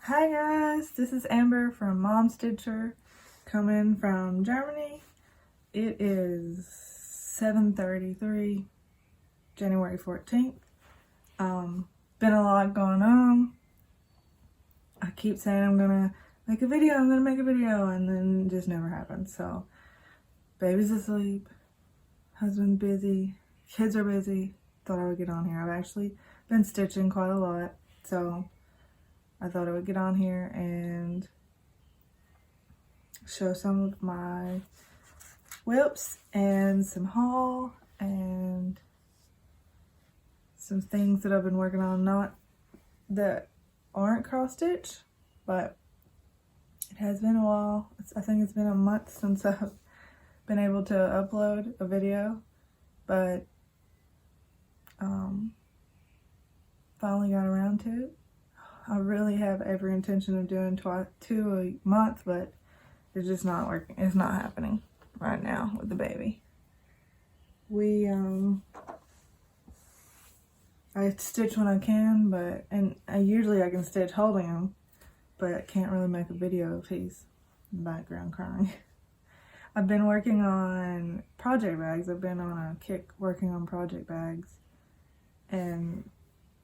Hi guys, this is Amber from Mom Stitcher, coming from Germany. It is 7:33, January 14th. Been a lot going on. I keep saying I'm gonna make a video, and then it just never happens. So, baby's asleep, husband's busy, kids are busy. Thought I would get on here. I've actually been stitching quite a lot, so I thought I would get on here and show some of my whips and some haul and some things that I've been working on, not that aren't cross stitch, but it has been a while. I think it's been a month since I've been able to upload a video, but finally got around to it. I really have every intention of doing 2 a month, but it's just not working. It's not happening right now with the baby. I stitch when I can, and usually I can stitch holding him, but I can't really make a video if he's in the background crying. I've been working on project bags. I've been on a kick working on project bags, and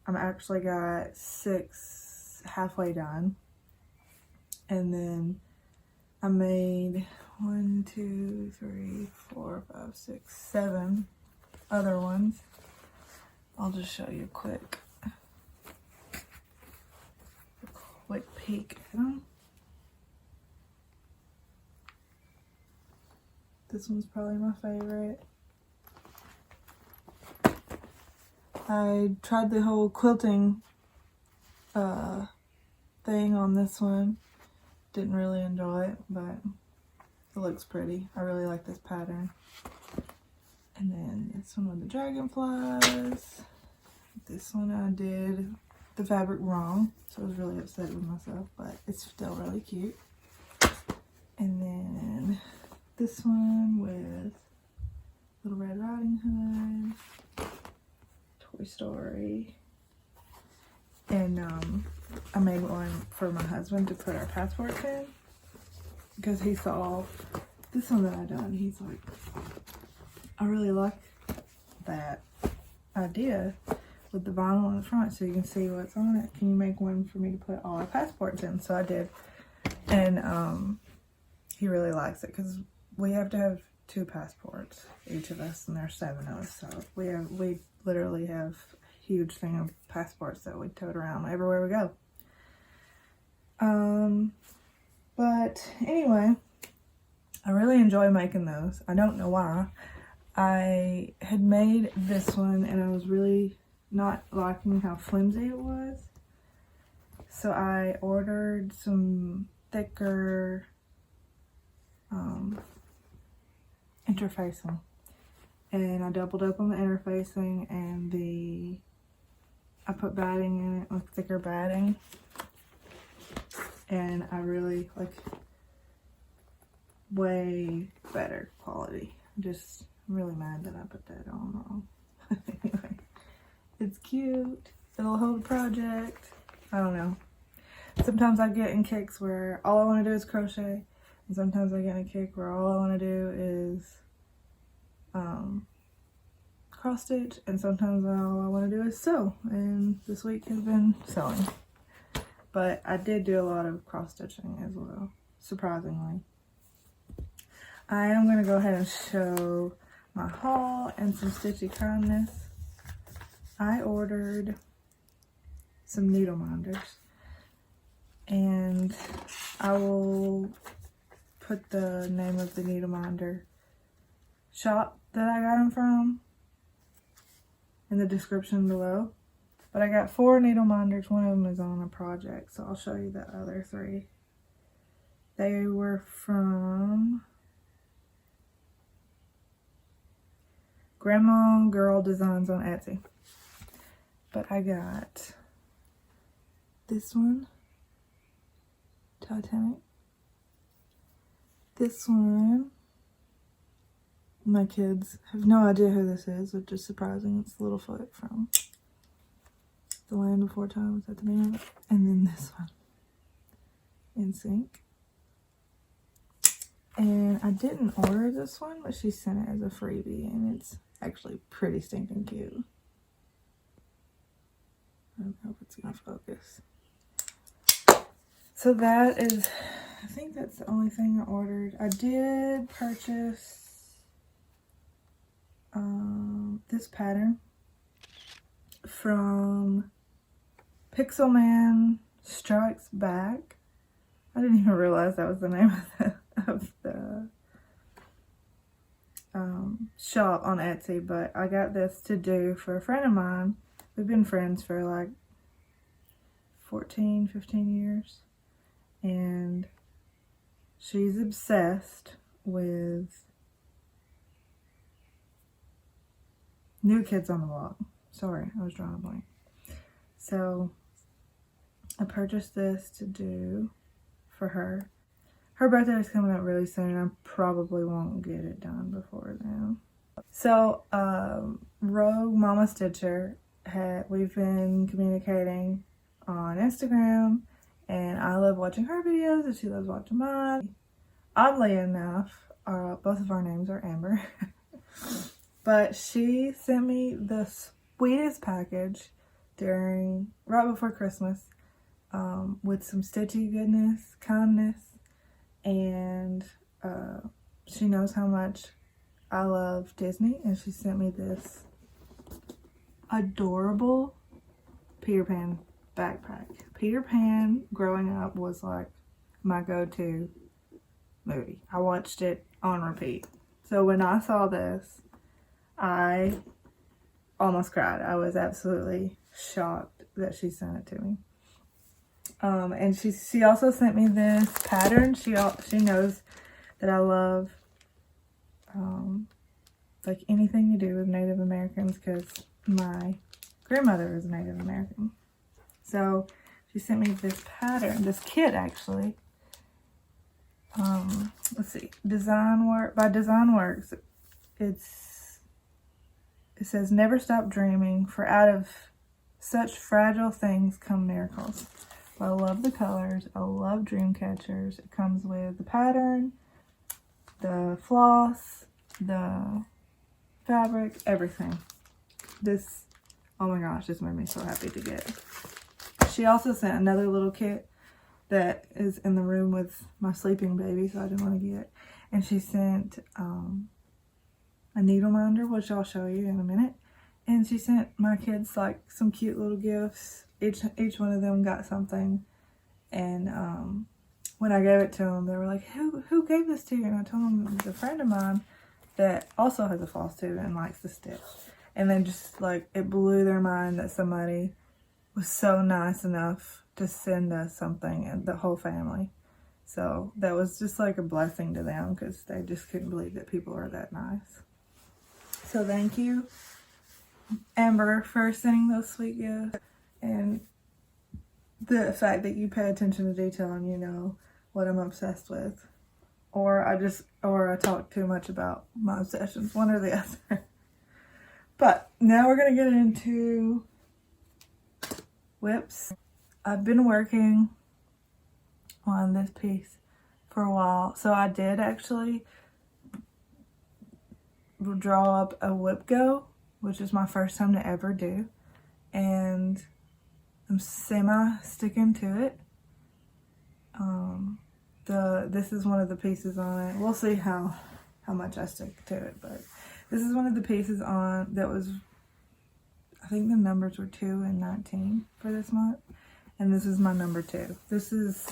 I'm actually got 6 halfway done, and then I made 1, 2, 3, 4, 5, 6, 7 other ones. I'll just show you a quick peek at them. This one's probably my favorite. I tried the whole quilting thing on this one. Didn't really enjoy it, but it looks pretty. I really like this pattern. And then this one with the dragonflies. This one I did the fabric wrong, so I was really upset with myself, but it's still really cute. And then this one with Little Red Riding Hood, Toy Story. And I made one for my husband to put our passports in, because he saw this one that I done. He's like, I really like that idea with the vinyl on the front so you can see what's on it. Can you make one for me to put all our passports in? So I did. And he really likes it because we have to have 2 passports, each of us, and there's 7 of us. So we literally have a huge thing of passports that we tote around everywhere we go. But anyway, I really enjoy making those. I don't know why. I had made this one and I was really not liking how flimsy it was. So I ordered some thicker interfacing. And I doubled up on the interfacing, and I put batting in it with thicker batting. And I really like way better quality. I'm really mad that I put that on wrong. Anyway, it's cute. It'll hold a project. I don't know. Sometimes I get in kicks where all I want to do is crochet, and sometimes I get in a kick where all I want to do is cross stitch, and sometimes all I want to do is sew. And this week has been sewing. But I did do a lot of cross stitching as well, surprisingly. I am going to go ahead and show my haul and some stitchy kindness. I ordered some needle minders, and I will put the name of the needle minder shop that I got them from in the description below. But I got 4 needle minders. One of them is on a project, so I'll show you the other 3. They were from Grandma Girl Designs on Etsy. But I got this one, Titanic. This one, my kids have no idea who this is, which is surprising. It's Littlefoot from The Land Before Time. Is that the name of it? And then this one. in sync. And I didn't order this one, but she sent it as a freebie, and it's actually pretty stinking cute. I don't know if it's gonna focus. So that is, I think that's the only thing I ordered. I did purchase this pattern from Pixelman Strikes Back. I didn't even realize that was the name of the shop on Etsy, but I got this to do for a friend of mine. We've been friends for like 14, 15 years, and she's obsessed with New Kids on the Block. Sorry, I was drawing a blank. So I purchased this to do for her. Her birthday is coming up really soon. I probably won't get it done before then. So, Rogue Mama Stitcher, we've been communicating on Instagram, and I love watching her videos, and she loves watching mine. Oddly enough, both of our names are Amber. But she sent me the sweetest package right before Christmas, with some stitchy goodness, kindness, and she knows how much I love Disney, and she sent me this adorable Peter Pan backpack. Peter Pan growing up was like my go-to movie. I watched it on repeat. So when I saw this, I almost cried. I was absolutely shocked that she sent it to me. And she also sent me this pattern. She knows that I love like anything to do with Native Americans, because my grandmother is Native American. So she sent me this pattern, this kit actually. Let's see, by Design Works. It says, "Never stop dreaming, for out of such fragile things come miracles." I love the colors. I love dream catchers. It comes with the pattern, the floss, the fabric, everything. This, oh my gosh, this made me so happy to get. She also sent another little kit that is in the room with my sleeping baby, so I didn't want to get it. And she sent a needle minder, which I'll show you in a minute. And she sent my kids like some cute little gifts. Each one of them got something. And when I gave it to them, they were like, who gave this to you? And I told them it was a friend of mine that also has a Flosstube and likes to stitch. And then just like, it blew their mind that somebody was so nice enough to send us something, and the whole family. So that was just like a blessing to them, because they just couldn't believe that people are that nice. So thank you, Amber, for sending those sweet gifts, and the fact that you pay attention to detail and you know what I'm obsessed with. Or I talk too much about my obsessions, one or the other. But now we're going to get into whips. I've been working on this piece for a while. So I did actually draw up a whip go, which is my first time to ever do. And I'm sticking to it. This is one of the pieces on it. We'll see how much I stick to it, but this is one of the pieces on that was, I think the numbers were 2 and 19 for this month, and this is my number 2. This is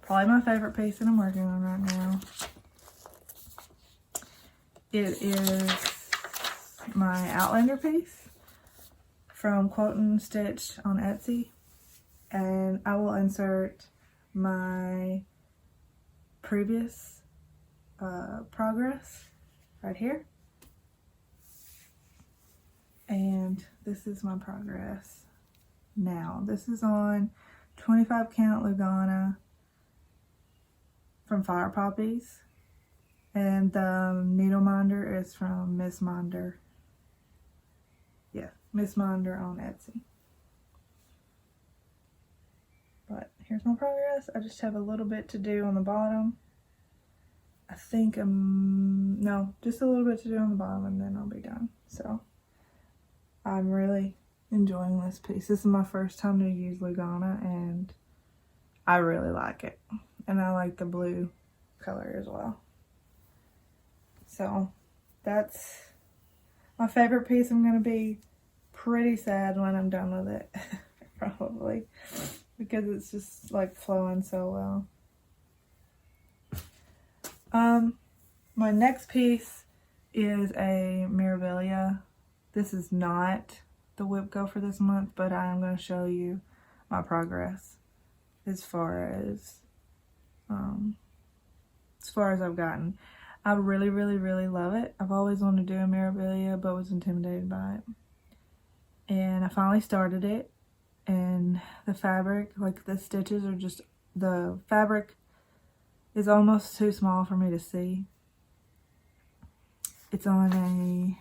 probably my favorite piece that I'm working on right now. It is my Outlander piece from Quote and Stitch on Etsy, and I will insert my previous progress right here, and this is my progress now. This is on 25 count Lugana from Fire Poppies, and the needle minder is from Miss Minder. Yeah, Miss Minder on Etsy. But here's my progress. I just have a little bit to do on the bottom. I think no, just a little bit to do on the bottom and then I'll be done. So I'm really enjoying this piece. This is my first time to use Lugana and I really like it. And I like the blue color as well. So that's my favorite piece. I'm going to be pretty sad when I'm done with it. Probably. Because it's just like flowing so well. My next piece is a Mirabilia. This is not the whip go for this month, but I am going to show you my progress as far as I've gotten. I really, really, really love it. I've always wanted to do a Mirabilia, but was intimidated by it. And I finally started it, and the fabric, like the stitches are just, the fabric is almost too small for me to see. It's on a,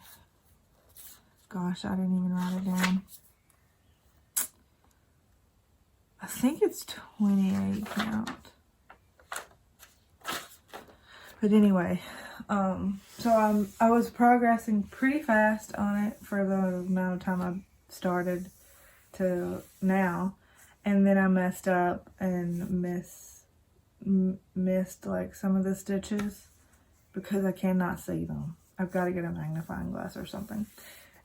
gosh, I didn't even write it down. I think it's 28 count. But anyway, so I was progressing pretty fast on it for the amount of time I started to now. And then I messed up and missed like some of the stitches because I cannot see them. I've got to get a magnifying glass or something.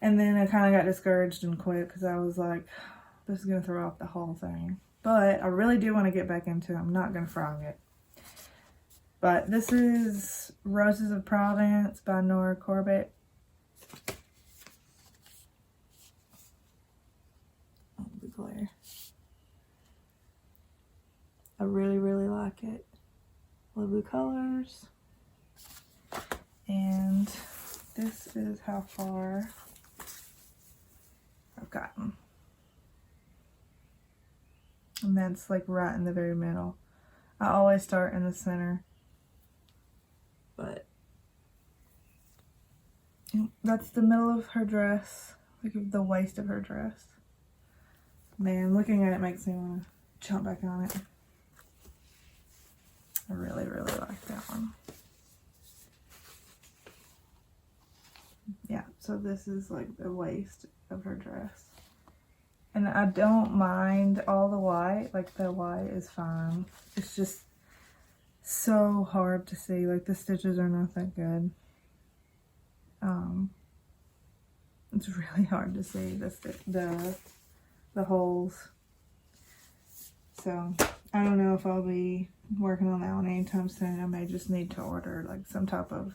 And then I kind of got discouraged and quit because I was like, this is going to throw off the whole thing. But I really do want to get back into it. I'm not going to frog it. But this is Roses of Provence by Nora Corbett. Oh, the glare. I really, really like it. Love the colors. And this is how far I've gotten. And that's like right in the very middle. I always start in the center. But that's the middle of her dress, like the waist of her dress. Man, looking at it makes me want to jump back on it. I really, really like that one. Yeah, so this is like the waist of her dress. And I don't mind all the white, like the white is fine. It's just so hard to see, like the stitches are not that good. It's really hard to see the holes. So I don't know if I'll be working on that one anytime soon. I may just need to order like some type of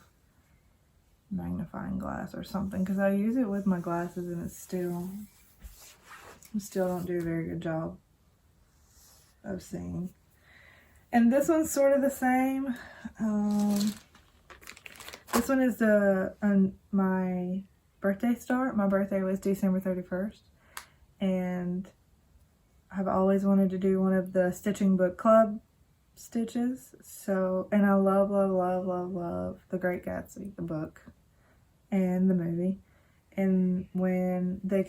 magnifying glass or something because I use it with my glasses and it's still don't do a very good job of seeing. And this one's sort of the same. This one is my birthday start. My birthday was December 31st. And I've always wanted to do one of the Stitching Book Club stitches. So, and I love, love, love, love, love The Great Gatsby, the book, and the movie. And when she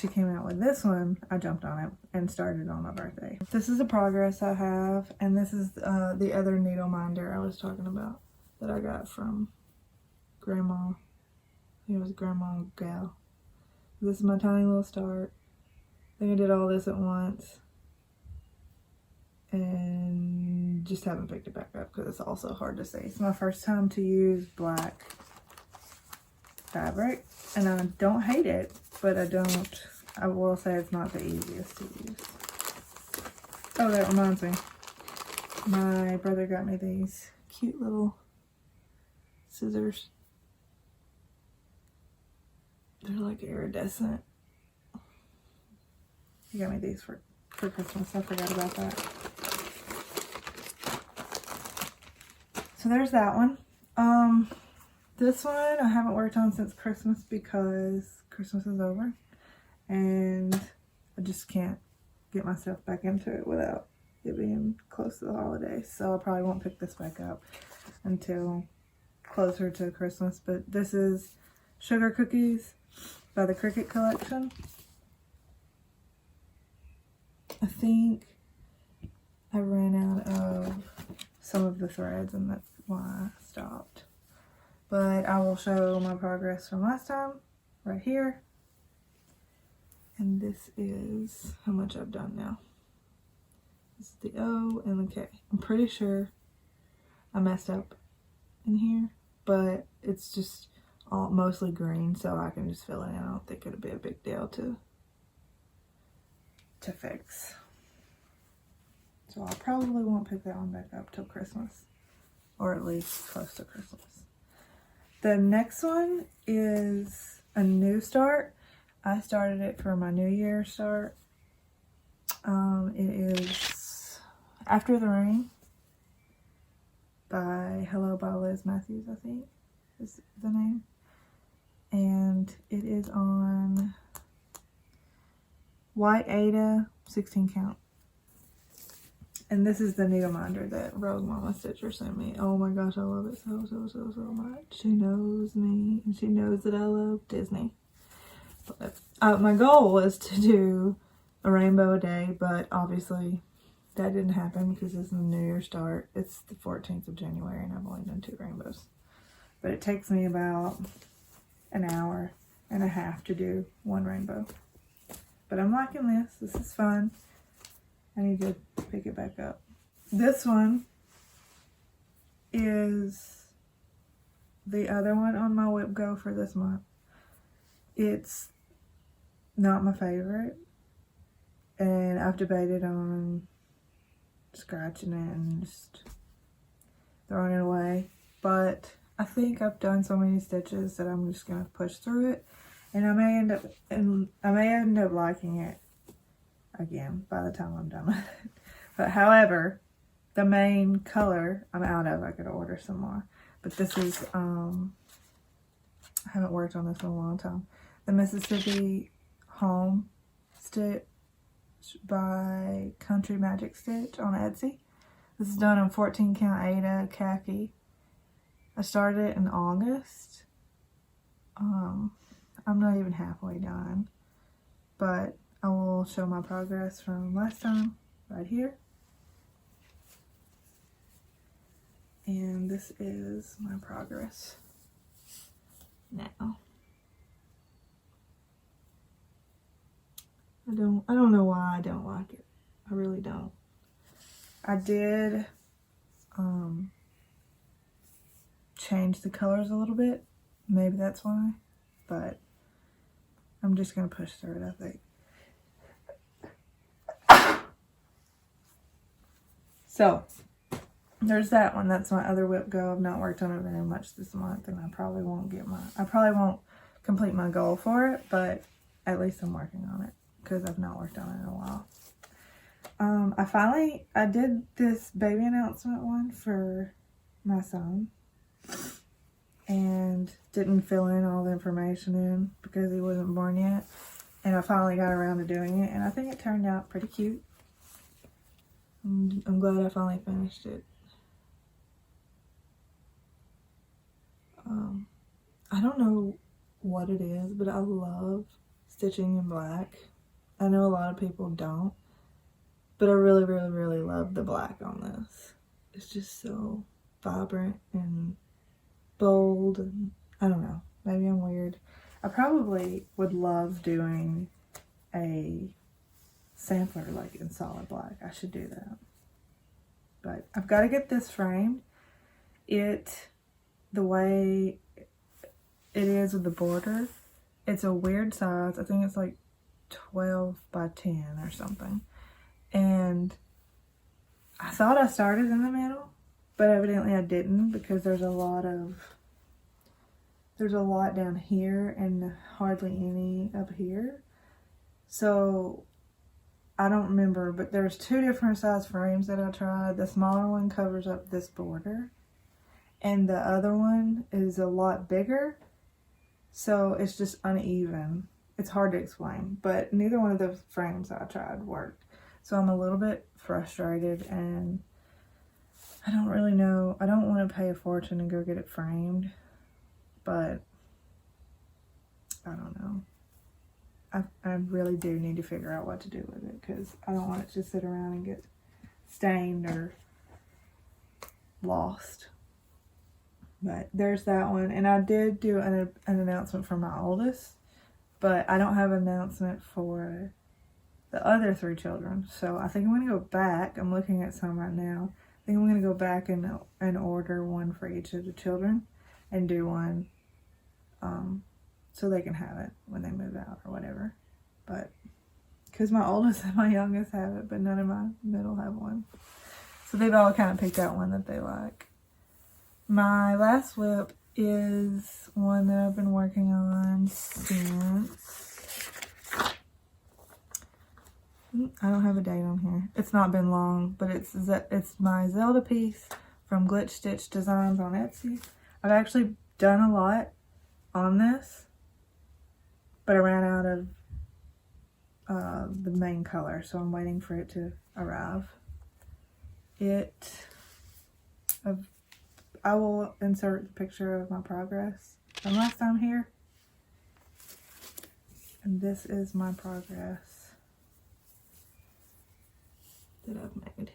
came out with this one, I jumped on it and started on my birthday. This is the progress I have, and this is the other needle minder I was talking about that I got from Grandma. I think it was Grandma Gal. This is my tiny little start. I think I did all this at once. And just haven't picked it back up because it's also hard to see. It's my first time to use black fabric. And I don't hate it, but I will say it's not the easiest to use. Oh, that reminds me. My brother got me these cute little scissors. They're like iridescent. He got me these for Christmas. I forgot about that. So there's that one. This one I haven't worked on since Christmas because Christmas is over and I just can't get myself back into it without it being close to the holidays. So I probably won't pick this back up until closer to Christmas. But this is Sugar Cookies by the Cricket Collection. I think I ran out of some of the threads and that's why I stopped. But I will show my progress from last time right here. And this is how much I've done now. This is the O and the K. I'm pretty sure I messed up in here, but it's just all mostly green, so I can just fill it in. I don't think it'll be a big deal to fix. So I probably won't pick that one back up till Christmas, or at least close to Christmas. The next one is a new start. I started it for my New Year start. It is After the Rain by Hello by Liz Matthews, I think is the name. And it is on White Ada 16 count. And this is the needle minder that Rogue Mama Stitcher sent me. Oh my gosh, I love it so much. She knows me and she knows that I love Disney. But, my goal was to do a rainbow a day, but obviously that didn't happen because it's the New Year start. It's the 14th of January and I've only done 2 rainbows. But it takes me about an hour and a half to do 1 rainbow. But I'm liking this. This is fun. I need to pick it back up. This one is the other one on my Whip Go for this month. It's not my favorite. And I've debated on scratching it and just throwing it away. But I think I've done so many stitches that I'm just going to push through it. And I may end up liking it again by the time I'm done with it. But however, the main color I'm out of. I could order some more. But this is, I haven't worked on this in a long time. The Mississippi Home Stitch by Country Magic Stitch on Etsy. This is done in 14 count Ada khaki. I started it in August. I'm not even halfway done, but I will show my progress from last time right here. And this is my progress now. I don't know why I don't like it. I really don't. I did change the colors a little bit. Maybe that's why, but I'm just gonna push through it, I think. So there's that one. That's my other Whip Go. I've not worked on it very much this month, and I probably won't complete my goal for it, but at least I'm working on it because I've not worked on it in a while. I did this baby announcement one for my son and didn't fill in all the information in because he wasn't born yet. And I finally got around to doing it, and I think it turned out pretty cute. I'm glad I finally finished it. I don't know what it is, but I love stitching in black. I know a lot of people don't, but I really, really, really love the black on this. It's just so vibrant and bold, and I don't know, maybe I'm weird. I probably would love doing a sampler like in solid black. I should do that. But I've got to get this framed. The way it is with the border, it's a weird size. I think it's like 12 by 10 or something. And I thought I started in the middle, but evidently I didn't because there's a lot down here and hardly any up here. So I don't remember, but there's 2 different size frames that I tried. The smaller one covers up this border, and the other one is a lot bigger, so it's just uneven. It's hard to explain, but neither one of the frames I tried worked. So I'm a little bit frustrated, and I don't really know. I don't want to pay a fortune and go get it framed, but I don't know. I really do need to figure out what to do with it because I don't want it to sit around and get stained or lost. But there's that one. And I did do an announcement for my oldest, but I don't have an announcement for the other 3 children. So I think I'm going to go back. I'm looking at some right now. I think I'm going to go back and order one for each of the children and do one so they can have it when they move out or whatever. But because my oldest and my youngest have it, but none of my middle have one. So they've all kind of picked out one that they like. My last whip is one that I've been working on since, I don't have a date on here. It's not been long, but it's my Zelda piece from Glitch Stitch Designs on Etsy. I've actually done a lot on this, but I ran out of the main color, so I'm waiting for it to arrive. I will insert the picture of my progress from last time here. And this is my progress that I've made.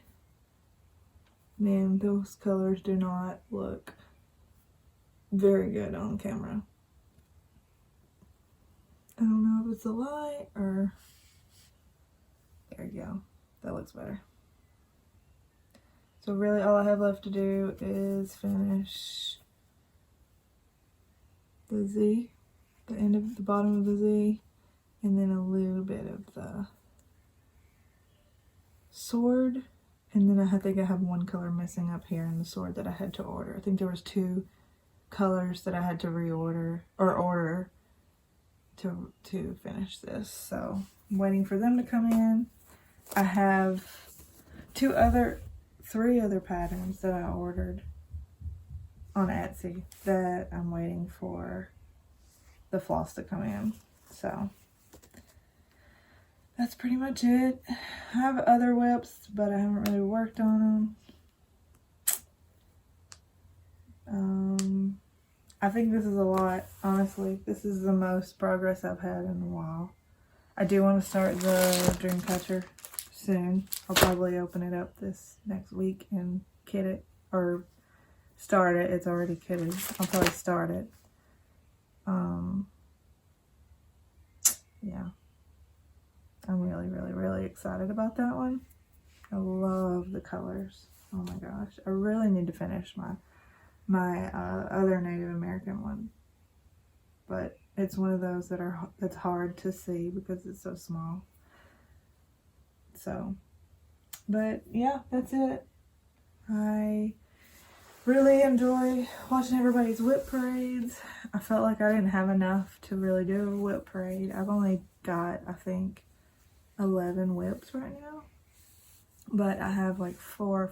Man, those colors do not look very good on camera. I don't know if it's the light or... There you go. That looks better. So really all I have left to do is finish the Z, the end of the bottom of the Z, and then a little bit of the sword. And then I think I have one color missing up here in the sword that I had to order. I think there was 2 colors that I had to reorder or order to finish this. So I'm waiting for them to come in. I have 3 other patterns that I ordered on Etsy that I'm waiting for the floss to come in. So that's pretty much it. I have other whips, but I haven't really worked on them. I think this is a lot, honestly. This is the most progress I've had in a while. I do want to start the Dreamcatcher soon. I'll probably open it up this next week and kit it, or start it. It's already kitted. I'll probably start it. Yeah. I'm really, really, really excited about that one. I love the colors. Oh my gosh. I really need to finish my other Native American one. But it's one of those that's hard to see because it's so small. So, but yeah, that's it. I really enjoy watching everybody's whip parades. I felt like I didn't have enough to really do a whip parade. I've only got, I think, 11 whips right now. But I have like 4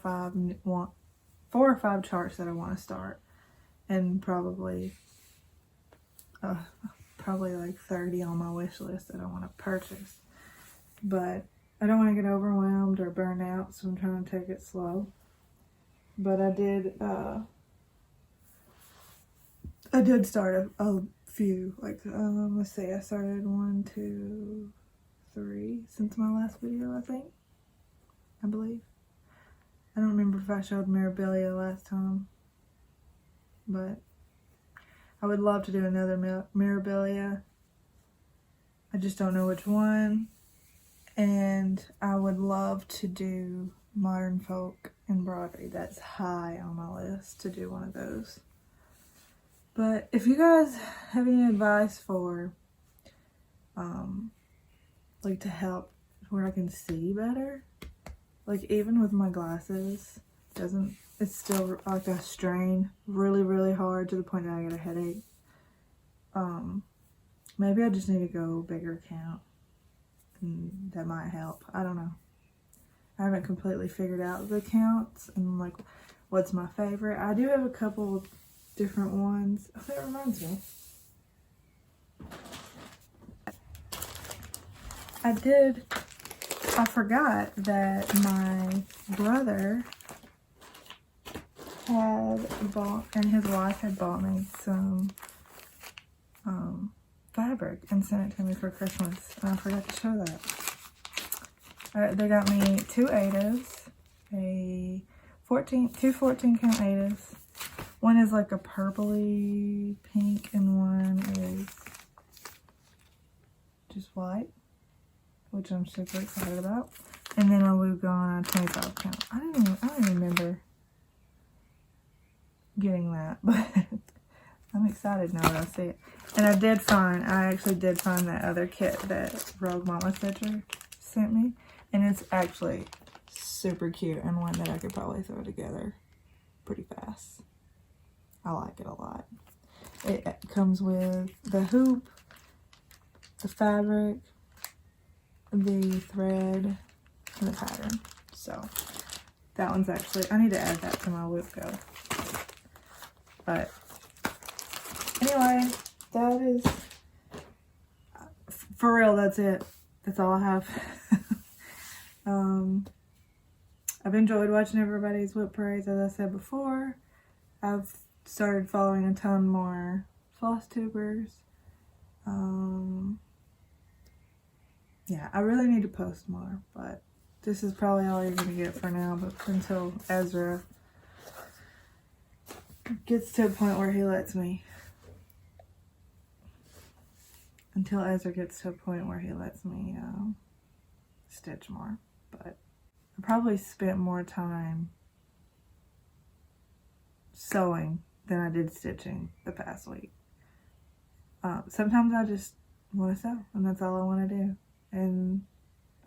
or 5 charts that I want to start. And probably like 30 on my wish list that I want to purchase. But I don't want to get overwhelmed or burn out, so I'm trying to take it slow. But I did start a few. Like, let's see, I started 1, 2, 3 since my last video, I believe. I don't remember if I showed Mirabilia last time, but I would love to do another Mirabilia. I just don't know which one. And I would love to do Modern Folk Embroidery. That's high on my list to do one of those. But if you guys have any advice for, like, to help where I can see better, like even with my glasses, it's still like a strain really, really hard to the point that I get a headache. Maybe I just need to go bigger count. And that might help. I don't know. I haven't completely figured out the counts and like what's my favorite. I do have a couple of different ones. Oh, that reminds me. I forgot that my brother had bought, and his wife had bought me some fabric and sent it to me for Christmas, and I forgot to show that. They got me 2 Adas, two 14 count Adas. One is like a purpley pink and one is just white, which I'm super excited about. And then a Lugon 25 count. I don't even remember getting that, but I'm excited now that I see it. And I actually did find that other kit that Rogue Mama Stitcher sent me. And it's actually super cute and one that I could probably throw together pretty fast. I like it a lot. It comes with the hoop, the fabric, the thread, and the pattern. So that one's actually, I need to add that to my whip go. But anyway, that is, for real, that's it. That's all I have. I've enjoyed watching everybody's whip parades, as I said before. I've started following a ton more Flosstubers. Yeah, I really need to post more, but this is probably all you're going to get for now, but until Ezra gets to a point where he lets me. Until Ezra gets to a point where he lets me stitch more. But I probably spent more time sewing than I did stitching the past week. Sometimes I just want to sew, and that's all I want to do. And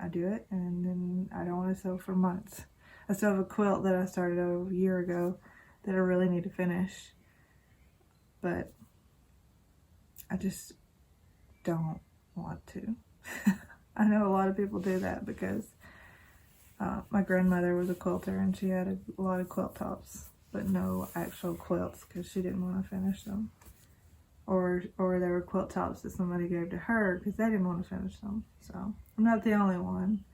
I do it, and then I don't want to sew for months. I still have a quilt that I started a year ago that I really need to finish. But I just don't want to. I know a lot of people do that because my grandmother was a quilter and she had a lot of quilt tops, but no actual quilts because she didn't want to finish them. Or there were quilt tops that somebody gave to her because they didn't want to finish them. So I'm not the only one.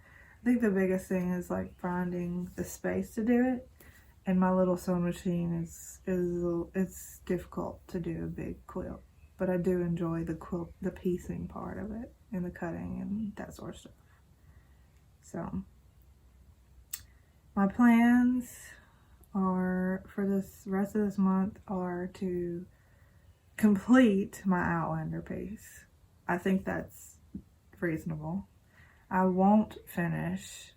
I think the biggest thing is like finding the space to do it. And my little sewing machine it's difficult to do a big quilt. But I do enjoy the piecing part of it and the cutting and that sort of stuff. So my plans are for this rest of this month are to complete my Outlander piece. I think that's reasonable. I won't finish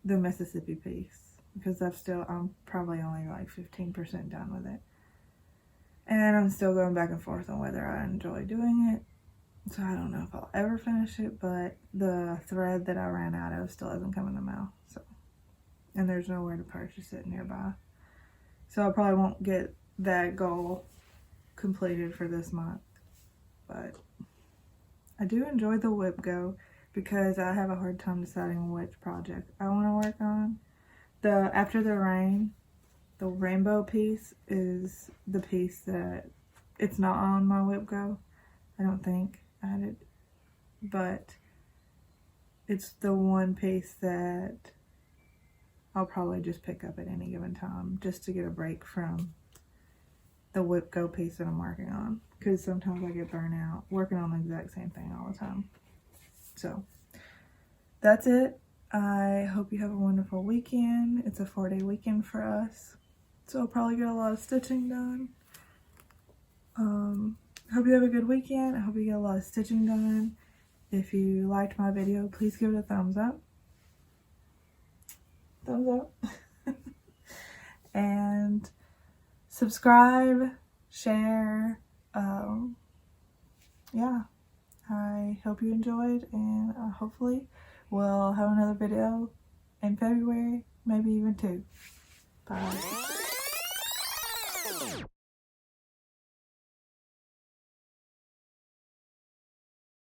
the Mississippi piece because I'm probably only like 15% done with it. And I'm still going back and forth on whether I enjoy doing it. So I don't know if I'll ever finish it, but the thread that I ran out of still hasn't come in the mail. So, and there's nowhere to purchase it nearby. So I probably won't get that goal completed for this month. But I do enjoy the whip go because I have a hard time deciding which project I want to work on. After the rain, the rainbow piece is the piece that it's not on my whip go. I don't think I had it, but it's the one piece that I'll probably just pick up at any given time just to get a break from the whip go piece that I'm working on, because sometimes I get burnt out working on the exact same thing all the time. So that's it. I hope you have a wonderful weekend. It's a 4-day weekend for us, so I'll probably get a lot of stitching done. Hope you have a good weekend. I hope you get a lot of stitching done. If you liked my video, please give it a thumbs up. And subscribe, share. Yeah, I hope you enjoyed, and hopefully we'll have another video in February, maybe even 2. Bye.